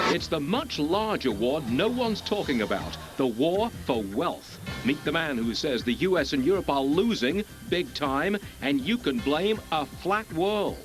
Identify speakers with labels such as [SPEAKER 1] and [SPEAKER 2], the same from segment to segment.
[SPEAKER 1] It's the much larger war no one's talking about, the war for wealth. Meet the man who says the US and Europe are losing big time, and you can blame a flat world.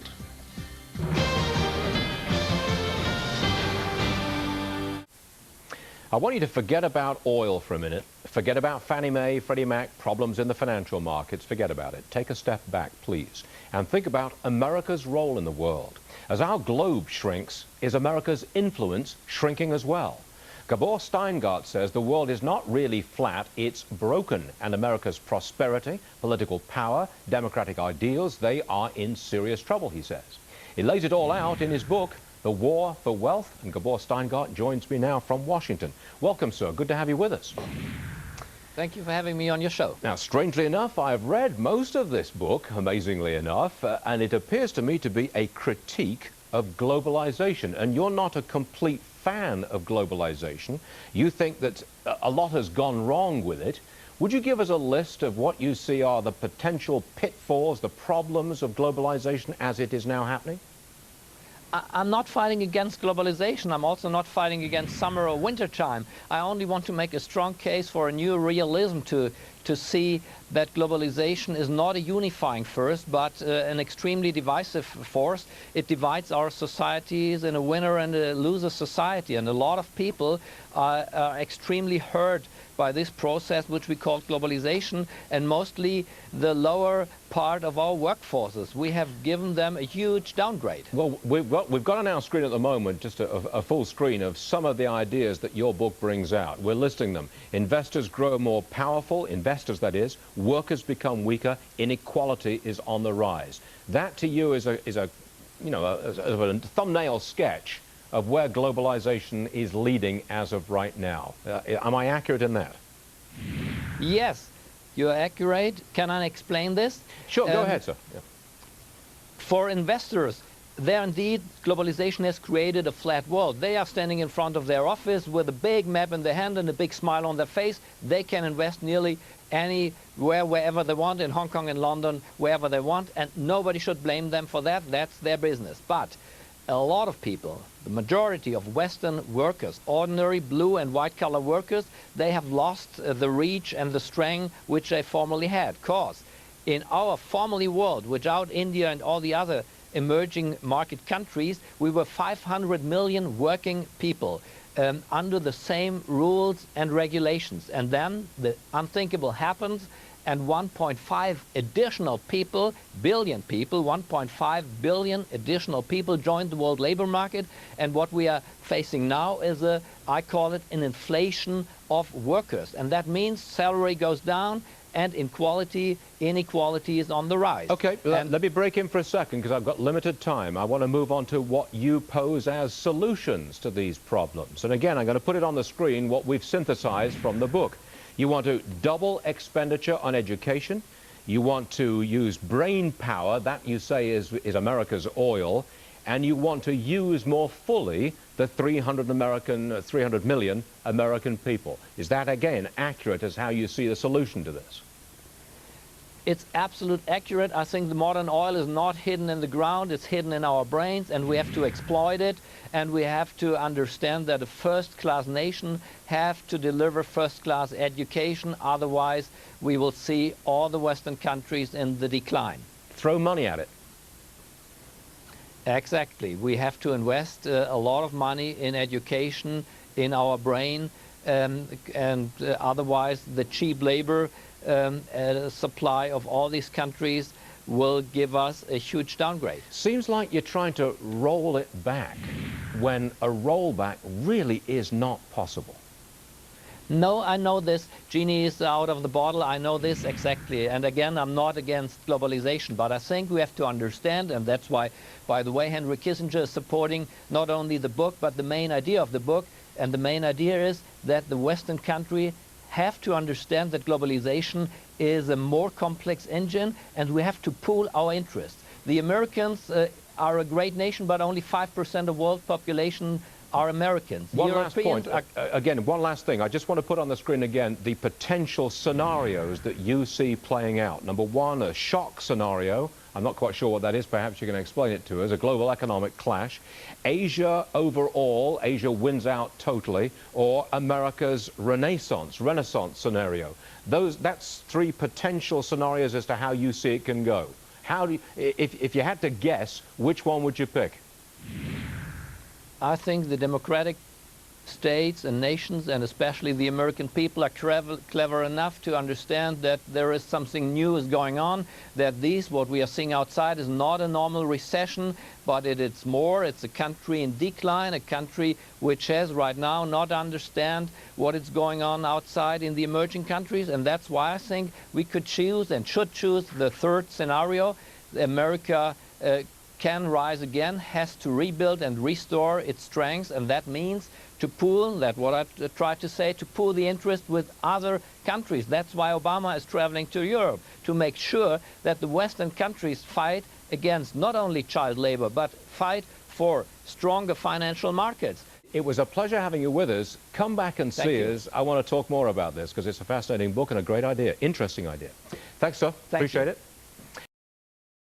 [SPEAKER 2] I want you to forget about oil for a minute. Forget about Fannie Mae, Freddie Mac, problems in the financial markets. Forget about it. Take a step back, please, and think about America's role in the world. As our globe shrinks, is America's influence shrinking as well? Gabor Steingart says the world is not really flat, it's broken, and America's prosperity, political power, democratic ideals, they are in serious trouble, he says. He lays it all out in his book, The War for Wealth, and Gabor Steingart joins me now from Washington. Welcome, sir. Good to have you with us.
[SPEAKER 3] Thank you for having me on your show.
[SPEAKER 2] Now, strangely enough, I've read most of this book, amazingly enough, and it appears to me to be a critique of globalization. And you're not a complete fan of globalization. You think that a lot has gone wrong with it. Would you give us a list of what you see are the potential pitfalls, the problems of globalization as it is now happening?
[SPEAKER 3] I'm not fighting against globalization. I'm also not fighting against summer or winter time. I only want to make a strong case for a new realism to see that globalization is not a unifying force, but an extremely divisive force. It divides our societies in a winner and a loser society, and a lot of people are extremely hurt by this process which we call globalization, and mostly the lower part of our workforces. We have given them a huge downgrade.
[SPEAKER 2] Well, we've got on our screen at the moment just a full screen of some of the ideas that your book brings out. We're listing them. Investors grow more powerful, investors that is, workers become weaker, inequality is on the rise. That to you is a thumbnail sketch of where globalization is leading as of right now. Am I accurate in that?
[SPEAKER 3] Yes, you're accurate. Can I explain this?
[SPEAKER 2] Sure, go ahead, sir. Yeah.
[SPEAKER 3] For investors, there indeed, globalization has created a flat world. They are standing in front of their office with a big map in their hand and a big smile on their face. They can invest nearly anywhere, wherever they want, in Hong Kong, in London, wherever they want, and nobody should blame them for that. That's their business. But a lot of people, the majority of Western workers, ordinary blue and white collar workers, they have lost the reach and the strength which they formerly had. Because in our formerly world, without India and all the other emerging market countries, we were 500 million working people under the same rules and regulations. And then the unthinkable happened, and 1.5 additional people, billion people, 1.5 billion additional people joined the world labor market. And what we are facing now is I call it an inflation of workers. And that means salary goes down and inequality is on the rise.
[SPEAKER 2] Okay, let me break in for a second because I've got limited time. I want to move on to what you pose as solutions to these problems. And again, I'm going to put it on the screen, what we've synthesized from the book. You want to double expenditure on education. You want to use brain power, that you say is America's oil, and you want to use more fully the 300 million American people. Is that, again, accurate as how you see the solution to this?
[SPEAKER 3] It's absolutely accurate. I think the modern oil is not hidden in the ground, it's hidden in our brains, and we have to exploit it, and we have to understand that a first-class nation have to deliver first-class education, otherwise we will see all the Western countries in the decline.
[SPEAKER 2] Throw money at it.
[SPEAKER 3] Exactly. We have to invest a lot of money in education, in our brain, and otherwise the cheap labor supply of all these countries will give us a huge downgrade.
[SPEAKER 2] Seems like you're trying to roll it back when a rollback really is not possible.
[SPEAKER 3] No, I know this. Genie is out of the bottle. I know this exactly. And again, I'm not against globalization, but I think we have to understand, and that's why, by the way, Henry Kissinger is supporting not only the book, but the main idea of the book. And the main idea is that the Western country have to understand that globalization is a more complex engine, and we have to pool our interests. The Americans are a great nation, but only 5% of world population are Americans.
[SPEAKER 2] One last point. Again, one last thing. I just want to put on the screen again the potential scenarios that you see playing out. Number one, a shock scenario, I'm not quite sure what that is. Perhaps you can explain it to us. A global economic clash. Asia overall, Asia wins out totally, or America's renaissance scenario. That's three potential scenarios as to how you see it can go. How do you, if you had to guess, which one would you pick?
[SPEAKER 3] I think the democratic states and nations, and especially the American people, are clever enough to understand that there is something new is going on, that what we are seeing outside is not a normal recession, but it's a country in decline, a country which has right now not understand what is going on outside in the emerging countries, and that's why I think we could choose and should choose the third scenario. America can rise again, has to rebuild and restore its strengths, and that means to pool, that's what I tried to say, to pool the interest with other countries. That's why Obama is traveling to Europe, to make sure that the Western countries fight against not only child labor, but fight for stronger financial markets.
[SPEAKER 2] It was a pleasure having you with us. Come back and see us. I want to talk more about this because it's a fascinating book and a great idea, interesting idea. Thanks, sir. Appreciate it.